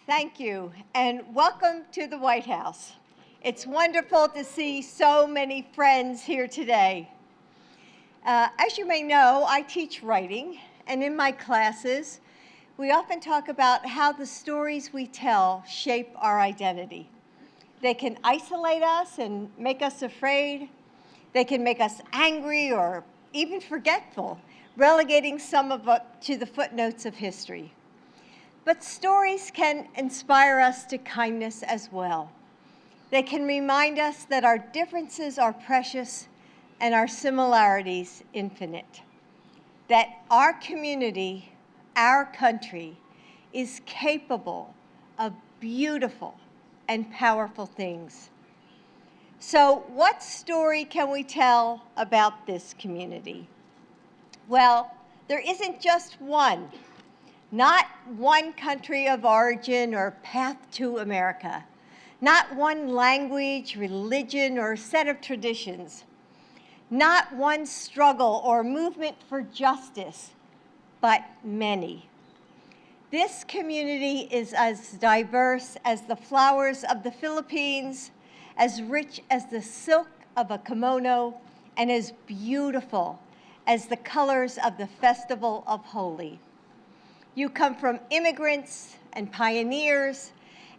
Thank you, and welcome to the White House. It's wonderful to see so many friends here today. As you may know, I teach writing, and in my classes, we often talk about how the stories we tell shape our identity. They can isolate us and make us afraid. They can make us angry or even forgetful, relegating some of us to the footnotes of history. But stories can inspire us to kindness as well. They can remind us that our differences are precious and our similarities infinite. That our community, our country, is capable of beautiful and powerful things. So what story can we tell about this community? Well, there isn't just one. Not one country of origin or path to America. Not one language, religion, or set of traditions. Not one struggle or movement for justice, but many. This community is as diverse as the flowers of the Philippines, as rich as the silk of a kimono, and as beautiful as the colors of the Festival of Holi. You come from immigrants and pioneers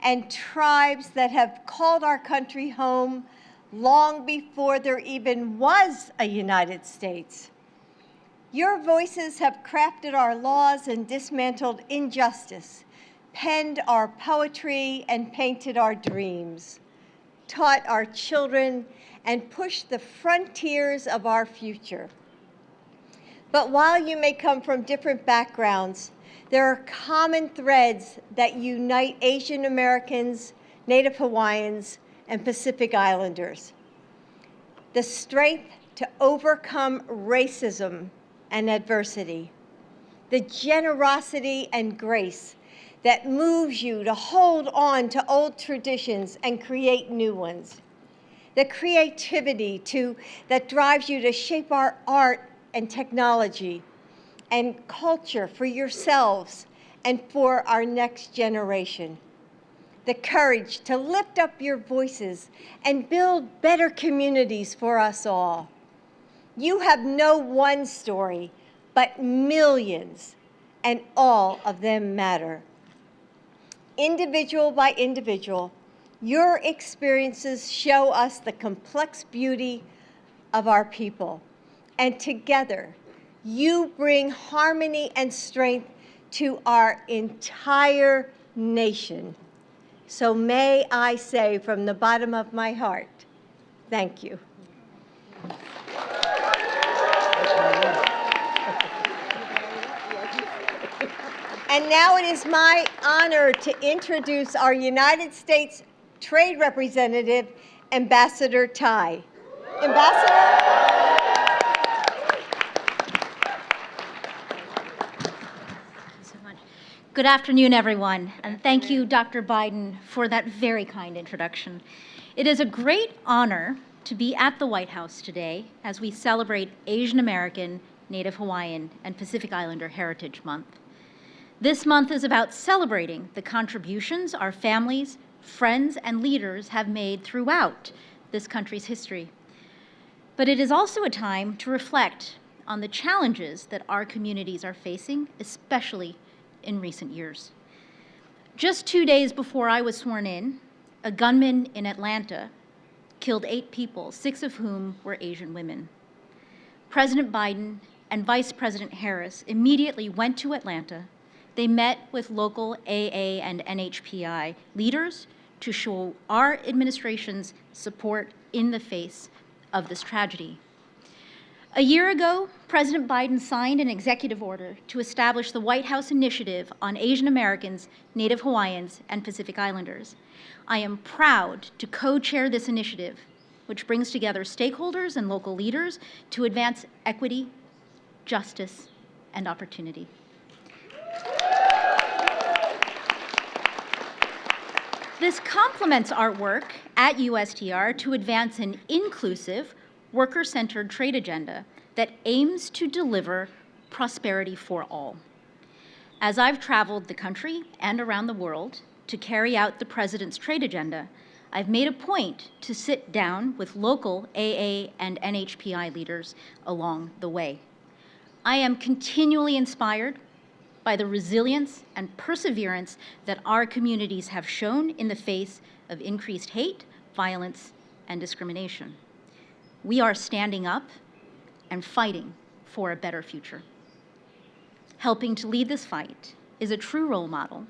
and tribes that have called our country home long before there even was a United States. Your voices have crafted our laws and dismantled injustice, penned our poetry and painted our dreams, taught our children and pushed the frontiers of our future. But while you may come from different backgrounds, there are common threads that unite Asian Americans, Native Hawaiians, and Pacific Islanders. The strength to overcome racism and adversity. The generosity and grace that moves you to hold on to old traditions and create new ones. The creativity that drives you to shape our art and technology and culture for yourselves and for our next generation. The courage to lift up your voices and build better communities for us all. You have no one story, but millions, and all of them matter. Individual by individual, your experiences show us the complex beauty of our people, and together, you bring harmony and strength to our entire nation. So may I say from the bottom of my heart, thank you. And now it is my honor to introduce our United States Trade Representative, Ambassador Tai. Ambassador? Good afternoon, everyone, and thank you, Dr. Biden, for that very kind introduction. It is a great honor to be at the White House today as we celebrate Asian American, Native Hawaiian, and Pacific Islander Heritage Month. This month is about celebrating the contributions our families, friends, and leaders have made throughout this country's history. But it is also a time to reflect on the challenges that our communities are facing, especially in recent years. Just 2 days before I was sworn in, a gunman in Atlanta killed 8 people, 6 of whom were Asian women. President Biden and Vice President Harris immediately went to Atlanta. They met with local AA and NHPI leaders to show our administration's support in the face of this tragedy. A year ago, President Biden signed an executive order to establish the White House Initiative on Asian Americans, Native Hawaiians, and Pacific Islanders. I am proud to co-chair this initiative, which brings together stakeholders and local leaders to advance equity, justice, and opportunity. This complements our work at USTR to advance an inclusive, worker-centered trade agenda that aims to deliver prosperity for all. As I've traveled the country and around the world to carry out the President's trade agenda, I've made a point to sit down with local AA and NHPI leaders along the way. I am continually inspired by the resilience and perseverance that our communities have shown in the face of increased hate, violence, and discrimination. We are standing up and fighting for a better future. Helping to lead this fight is a true role model,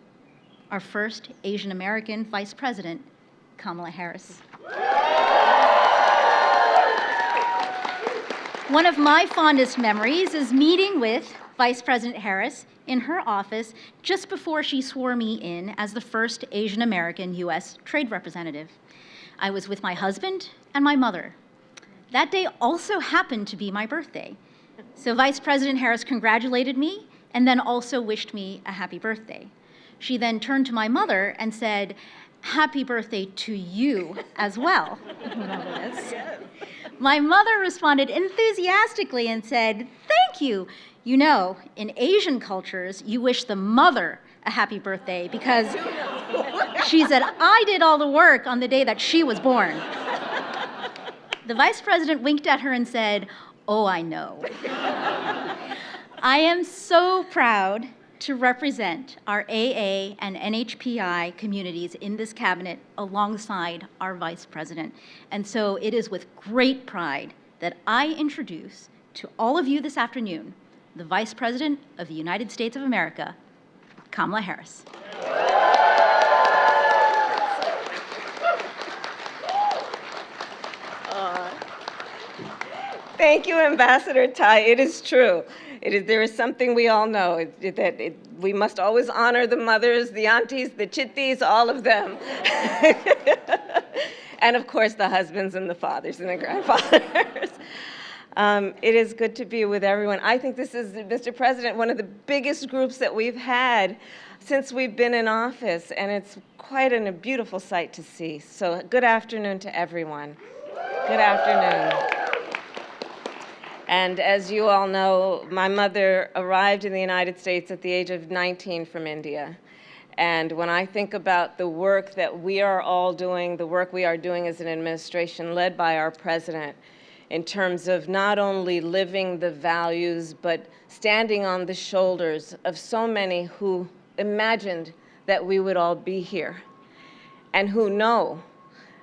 our first Asian American Vice President, Kamala Harris. One of my fondest memories is meeting with Vice President Harris in her office just before she swore me in as the first Asian American U.S. trade representative. I was with my husband and my mother. That day also happened to be my birthday. So Vice President Harris congratulated me and then also wished me a happy birthday. She then turned to my mother and said, "Happy birthday to you as well." Remember this? My mother responded enthusiastically and said, "Thank you. You know, in Asian cultures, you wish the mother a happy birthday because," she said, "I did all the work on the day that she was born." The Vice President winked at her and said, "Oh, I know." I am so proud to represent our AA and NHPI communities in this cabinet alongside our Vice President. And so it is with great pride that I introduce to all of you this afternoon the Vice President of the United States of America, Kamala Harris. Thank you, Ambassador Tai. It is true. There is something we all know, that we must always honor the mothers, the aunties, the chittis, all of them. And of course, the husbands and the fathers and the grandfathers. It is good to be with everyone. I think this is, Mr. President, one of the biggest groups that we've had since we've been in office, and it's quite a beautiful sight to see. So good afternoon to everyone. Good afternoon. And as you all know, my mother arrived in the United States at the age of 19 from India. And when I think about the work that we are all doing, the work we are doing as an administration led by our president, in terms of not only living the values, but standing on the shoulders of so many who imagined that we would all be here, and who know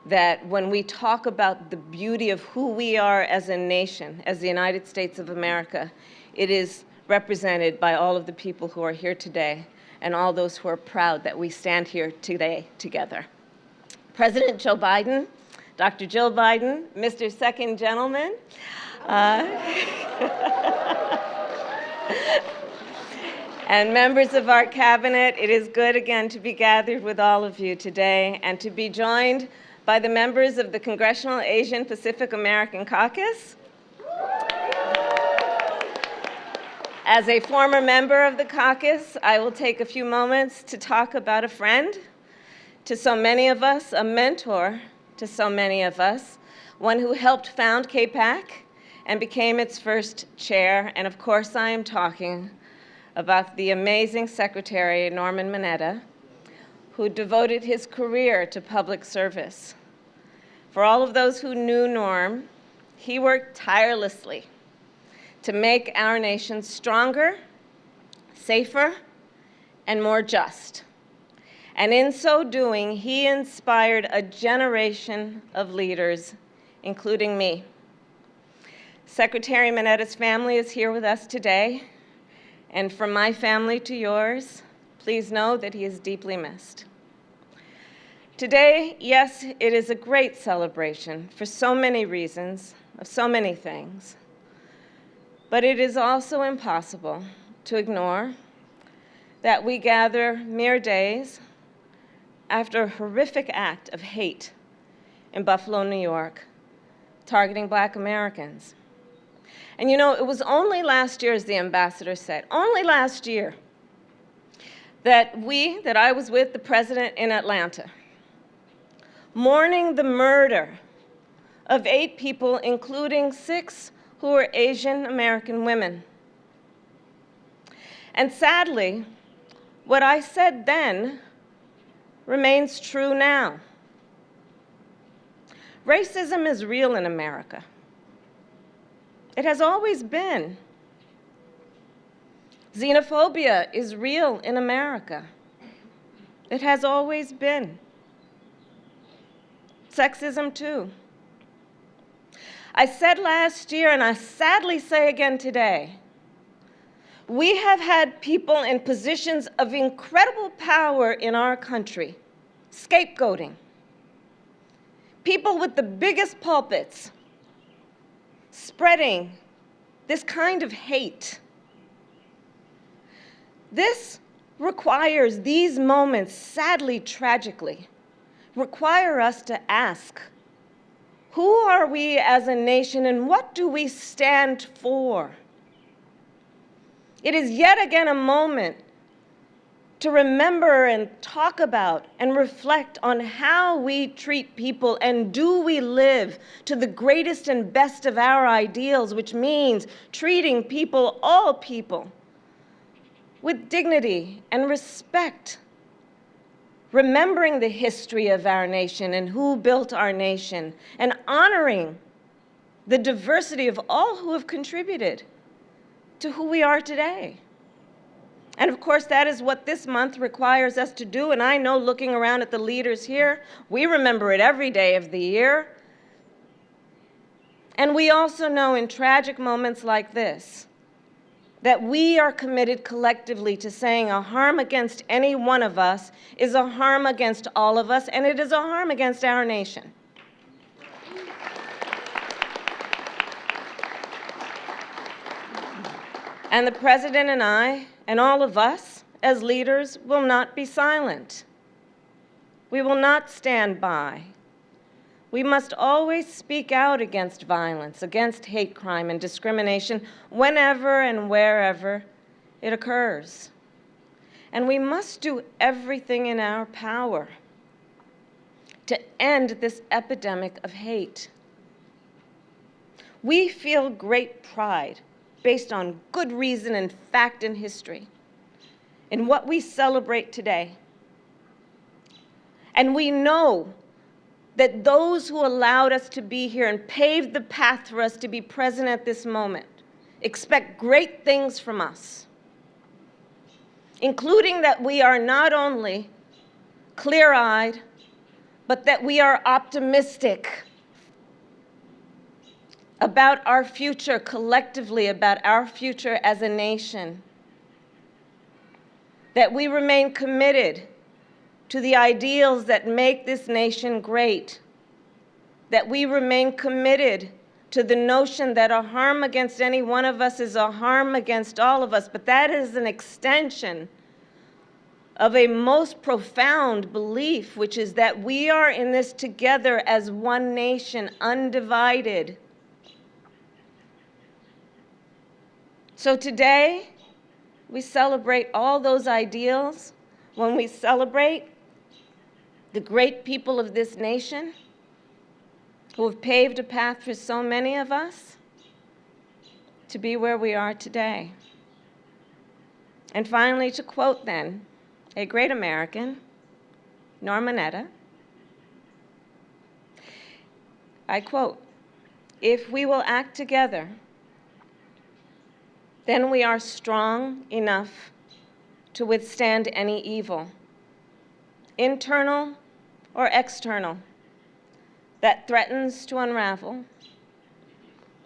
that when we talk about the beauty of who we are as a nation, as the United States of America, it is represented by all of the people who are here today and all those who are proud that we stand here today together. President Joe Biden, Dr. Jill Biden, Mr. Second Gentleman, and members of our cabinet, it is good again to be gathered with all of you today and to be joined by the members of the Congressional Asian Pacific American Caucus. As a former member of the caucus, I will take a few moments to talk about a friend to so many of us, a mentor to so many of us, one who helped found KPAC and became its first chair. And of course, I am talking about the amazing Secretary Norman Mineta, who devoted his career to public service. For all of those who knew Norm, he worked tirelessly to make our nation stronger, safer, and more just. And in so doing, he inspired a generation of leaders, including me. Secretary Mineta's family is here with us today, and from my family to yours, please know that he is deeply missed. Today, yes, it is a great celebration for so many reasons, of so many things. But it is also impossible to ignore that we gather mere days after a horrific act of hate in Buffalo, New York, targeting Black Americans. And you know, it was only last year, as the ambassador said, only last year, that I was with the president in Atlanta, mourning the murder of 8 people, including 6 who were Asian American women. And sadly, what I said then remains true now. Racism is real in America. It has always been. Xenophobia is real in America. It has always been. Sexism, too. I said last year, and I sadly say again today, we have had people in positions of incredible power in our country, scapegoating. People with the biggest pulpits, spreading this kind of hate. This requires, these moments, sadly, tragically, require us to ask, who are we as a nation and what do we stand for? It is yet again a moment to remember and talk about and reflect on how we treat people, and do we live to the greatest and best of our ideals, which means treating people, all people, with dignity and respect, remembering the history of our nation and who built our nation, and honoring the diversity of all who have contributed to who we are today. And of course, that is what this month requires us to do, and I know, looking around at the leaders here, we remember it every day of the year. And we also know in tragic moments like this, that we are committed collectively to saying a harm against any one of us is a harm against all of us, and it is a harm against our nation. And the President and I, and all of us as leaders, will not be silent. We will not stand by. We must always speak out against violence, against hate crime and discrimination whenever and wherever it occurs. And we must do everything in our power to end this epidemic of hate. We feel great pride, based on good reason and fact and history, in what we celebrate today. And we know that those who allowed us to be here and paved the path for us to be present at this moment expect great things from us, including that we are not only clear-eyed, but that we are optimistic about our future collectively, about our future as a nation, that we remain committed to the ideals that make this nation great, that we remain committed to the notion that a harm against any one of us is a harm against all of us, but that is an extension of a most profound belief, which is that we are in this together as one nation, undivided. So today, we celebrate all those ideals when we celebrate the great people of this nation who have paved a path for so many of us to be where we are today. And finally, to quote then a great American, Norma Netta, I quote, "If we will act together, then we are strong enough to withstand any evil, internal or external, that threatens to unravel,"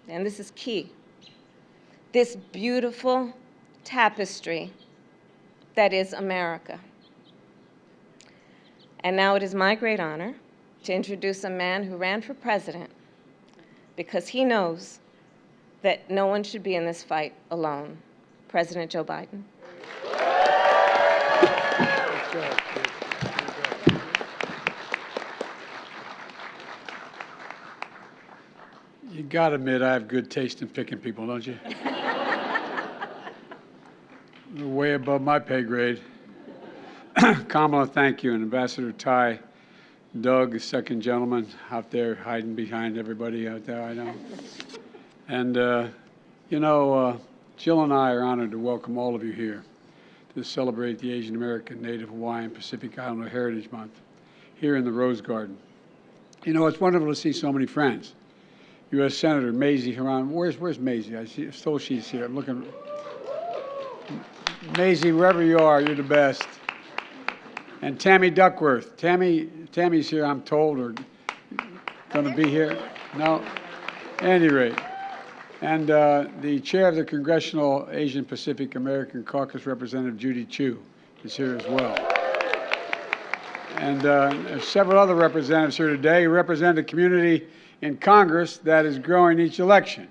and this is key, "this beautiful tapestry that is America." And now it is my great honor to introduce a man who ran for president because he knows that no one should be in this fight alone. President Joe Biden. You gotta admit I have good taste in picking people, don't you? You're way above my pay grade. Kamala, thank you, and Ambassador Tai, Doug, the second gentleman out there hiding behind everybody out there, I know. And, Jill and I are honored to welcome all of you here. to celebrate the Asian American, Native Hawaiian, Pacific Islander Heritage Month here in the Rose Garden. You know, it's wonderful to see so many friends. U.S. Senator Mazie Hiran, where's Mazie? I see, told she's here. I'm looking. Mazie, wherever you are, you're the best. And Tammy Duckworth. Tammy's here, I'm told, or going to be here. No, at any rate. And the chair of the Congressional Asian Pacific American Caucus, Representative Judy Chu, is here as well. And several other representatives here today who represent a community in Congress that is growing each election.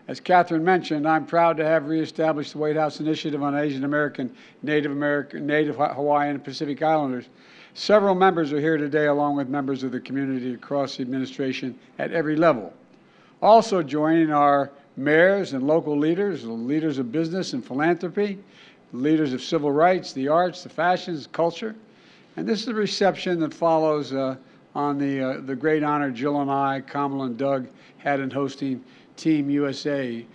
As Catherine mentioned, I'm proud to have reestablished the White House Initiative on Asian American, Native Hawaiian, and Pacific Islanders. Several members are here today, along with members of the community across the administration at every level. Also joining are mayors and local leaders, the leaders of business and philanthropy, the leaders of civil rights, the arts, the fashions, culture. And this is the reception that follows on the great honor Jill and I, Kamala and Doug, had in hosting Team USA,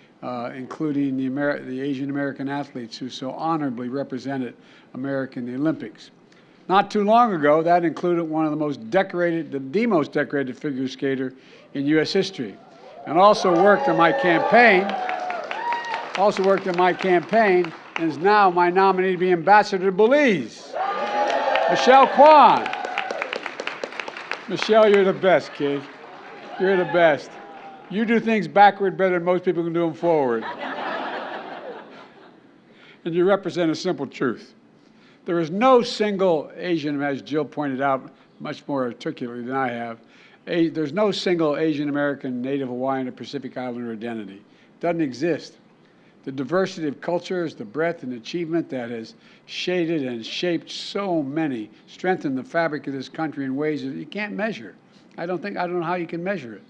including the Asian American athletes who so honorably represented America in the Olympics. Not too long ago, that included one of the most decorated figure skater in U.S. history, and also worked on my campaign. And is now my nominee to be ambassador to Belize, Michelle Kwan. Michelle, you're the best, kid. You're the best. You do things backward better than most people can do them forward. And you represent a simple truth. There is no single Asian, as Jill pointed out much more articulately than I have, there's no single Asian American, Native Hawaiian, or Pacific Islander identity. It doesn't exist. The diversity of cultures, the breadth and achievement that has shaded and shaped so many, strengthened the fabric of this country in ways that you can't measure. I don't know how you can measure it.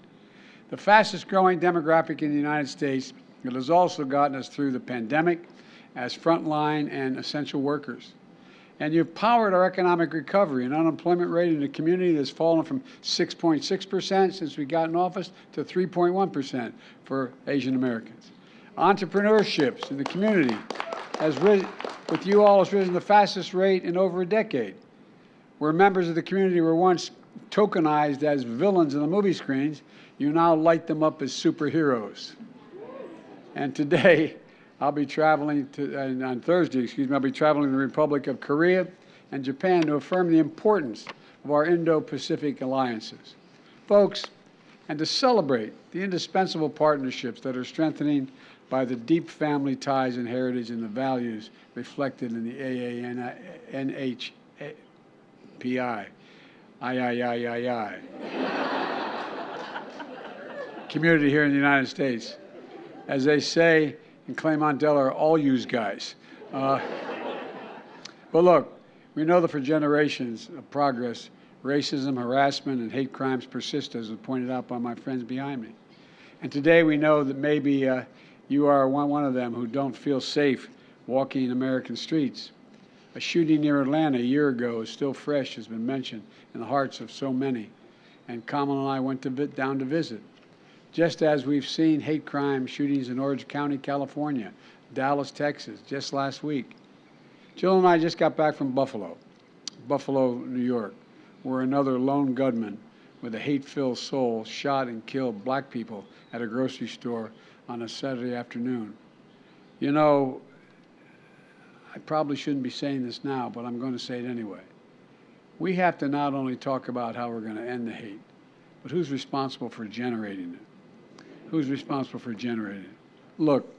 The fastest growing demographic in the United States, it has also gotten us through the pandemic as frontline and essential workers. And you've powered our economic recovery. An unemployment rate in the community that's fallen from 6.6% since we got in office to 3.1% for Asian Americans. Entrepreneurships in the community has risen, with you all, has risen the fastest rate in over a decade. Where members of the community were once tokenized as villains in the movie screens, you now light them up as superheroes. And today, I'll be traveling on Thursday, I'll be traveling to the Republic of Korea and Japan to affirm the importance of our Indo-Pacific alliances. Folks, and to celebrate the indispensable partnerships that are strengthening by the deep family ties and heritage and the values reflected in the AAPI. Community here in the United States. As they say in Claymont, Delaware, all yous guys. But look, we know that for generations of progress, racism, harassment, and hate crimes persist, as was pointed out by my friends behind me. And today we know that maybe you are one of them who don't feel safe walking American streets. A shooting near Atlanta a year ago is still fresh, has been mentioned, in the hearts of so many. And Kamala and I went down to visit. Just as we've seen hate crime shootings in Orange County, California, Dallas, Texas, just last week. Jill and I just got back from Buffalo, New York, where another lone gunman with a hate-filled soul shot and killed black people at a grocery store on a Saturday afternoon. You know, I probably shouldn't be saying this now, but I'm going to say it anyway. We have to not only talk about how we're going to end the hate, but who's responsible for generating it? Who's responsible for generating it? Look,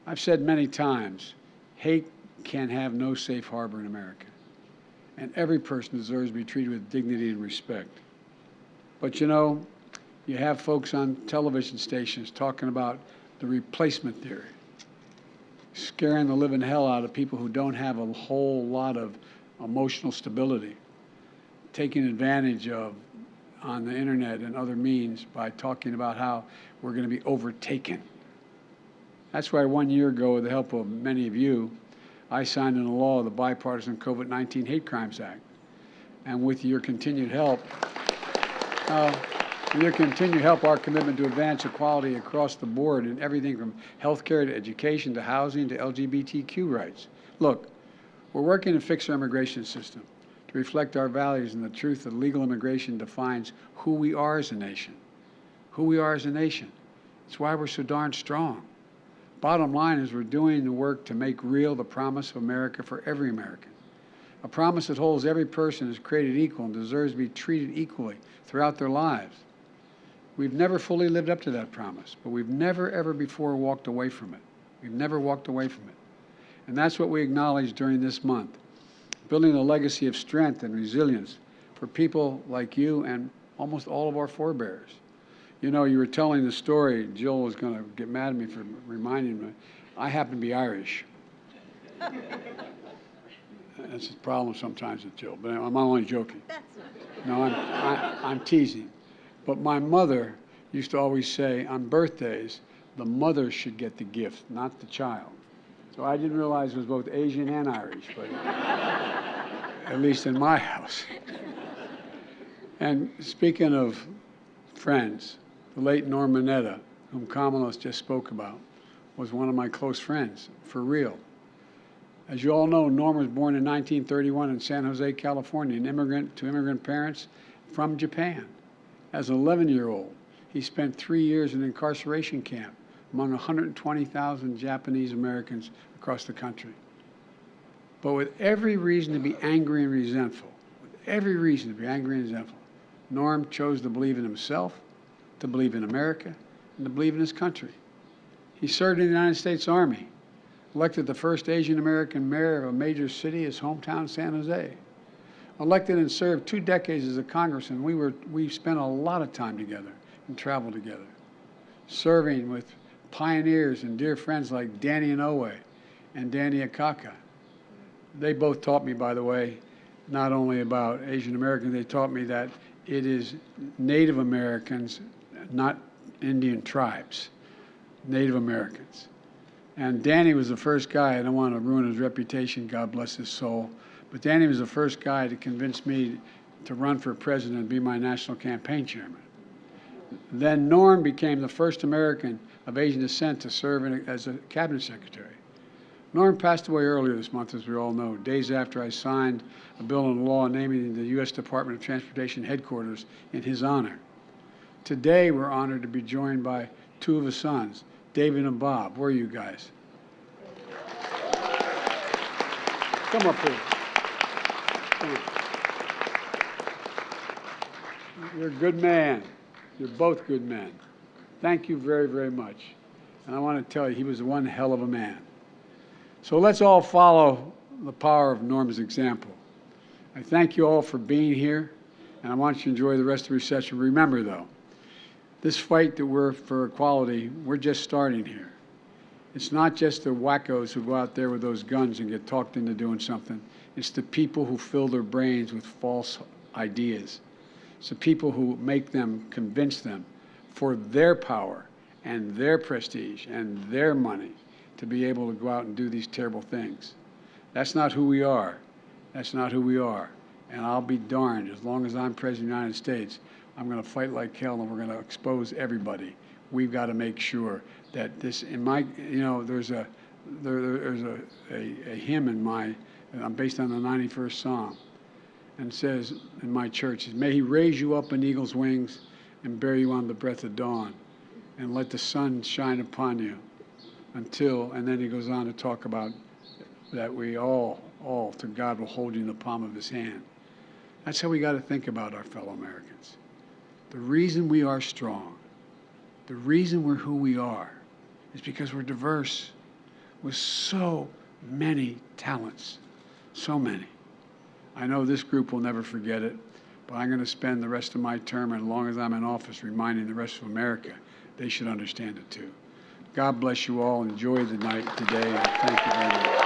I've said many times, hate can have no safe harbor in America. And every person deserves to be treated with dignity and respect. But you know, you have folks on television stations talking about the replacement theory, scaring the living hell out of people who don't have a whole lot of emotional stability, taking advantage of on the internet and other means by talking about how we're going to be overtaken. That's why 1 year ago, with the help of many of you, I signed into law the bipartisan COVID-19 Hate Crimes Act. And with your continued help, our commitment to advance equality across the board in everything from healthcare to education to housing to LGBTQ rights. Look, We're working to fix our immigration system to reflect our values and the truth that legal immigration defines who we are as a nation. Who we are as a nation. It's why we're so darn strong. Bottom line is we're doing the work to make real the promise of America for every American. A promise that holds every person is created equal and deserves to be treated equally throughout their lives. We've never fully lived up to that promise, but we've never, ever before walked away from it. We've never walked away from it. And that's what we acknowledge during this month, building a legacy of strength and resilience for people like you and almost all of our forebears. You know, you were telling the story, Jill was going to get mad at me for reminding me, I happen to be Irish. That's a problem sometimes with Jill, but I'm only joking. That's not true. No, I'm teasing. But my mother used to always say, on birthdays, the mother should get the gift, not the child. So I didn't realize it was both Asian and Irish, but at least in my house. And speaking of friends, the late Norm Mineta, whom Kamala just spoke about, was one of my close friends, for real. As you all know, Norm was born in 1931 in San Jose, California, an immigrant to immigrant parents from Japan. As an 11-year-old, he spent 3 years in an incarceration camp among 120,000 Japanese Americans across the country. But with every reason to be angry and resentful, Norm chose to believe in himself, to believe in America, and to believe in his country. He served in the United States Army, elected the first Asian American mayor of a major city, his hometown, San Jose. Elected and served 2 decades as a congressman. We spent a lot of time together and traveled together, serving with pioneers and dear friends like Danny Inouye and Danny Akaka. They both taught me, by the way, not only about Asian Americans, they taught me that it is Native Americans, not Indian tribes, Native Americans. And Danny was the first guy, I don't want to ruin his reputation, God bless his soul, but Danny was the first guy to convince me to run for president and be my national campaign chairman. Then Norm became the first American of Asian descent to serve as a cabinet secretary. Norm passed away earlier this month, as we all know, days after I signed a bill into law naming the U.S. Department of Transportation headquarters in his honor. Today, we're honored to be joined by 2 of his sons, David and Bob. Where are you guys? Come up here. Come on. You're a good man. You're both good men. Thank you very, very much. And I want to tell you, he was one hell of a man. So let's all follow the power of Norm's example. I thank you all for being here, and I want you to enjoy the rest of the reception. Remember, though, this fight that we're for equality, we're just starting here. It's not just the wackos who go out there with those guns and get talked into doing something. It's the people who fill their brains with false ideas. It's the people who make them, convince them for their power and their prestige and their money to be able to go out and do these terrible things. That's not who we are. That's not who we are. And I'll be darned, as long as I'm President of the United States, I'm going to fight like hell, and we're going to expose everybody. We've got to make sure that this, in my, you know, there's a hymn in my, I'm based on the 91st Psalm, and it says in my church, may he raise you up in eagle's wings and bear you on the breath of dawn, and let the sun shine upon you until, and then he goes on to talk about that we all to God will hold you in the palm of his hand. That's how we got to think about our fellow Americans. The reason we are strong, the reason we're who we are, is because we're diverse with so many talents, so many. I know this group will never forget it, but I'm going to spend the rest of my term, and as long as I'm in office, reminding the rest of America they should understand it too. God bless you all. Enjoy the night today, and thank you very much.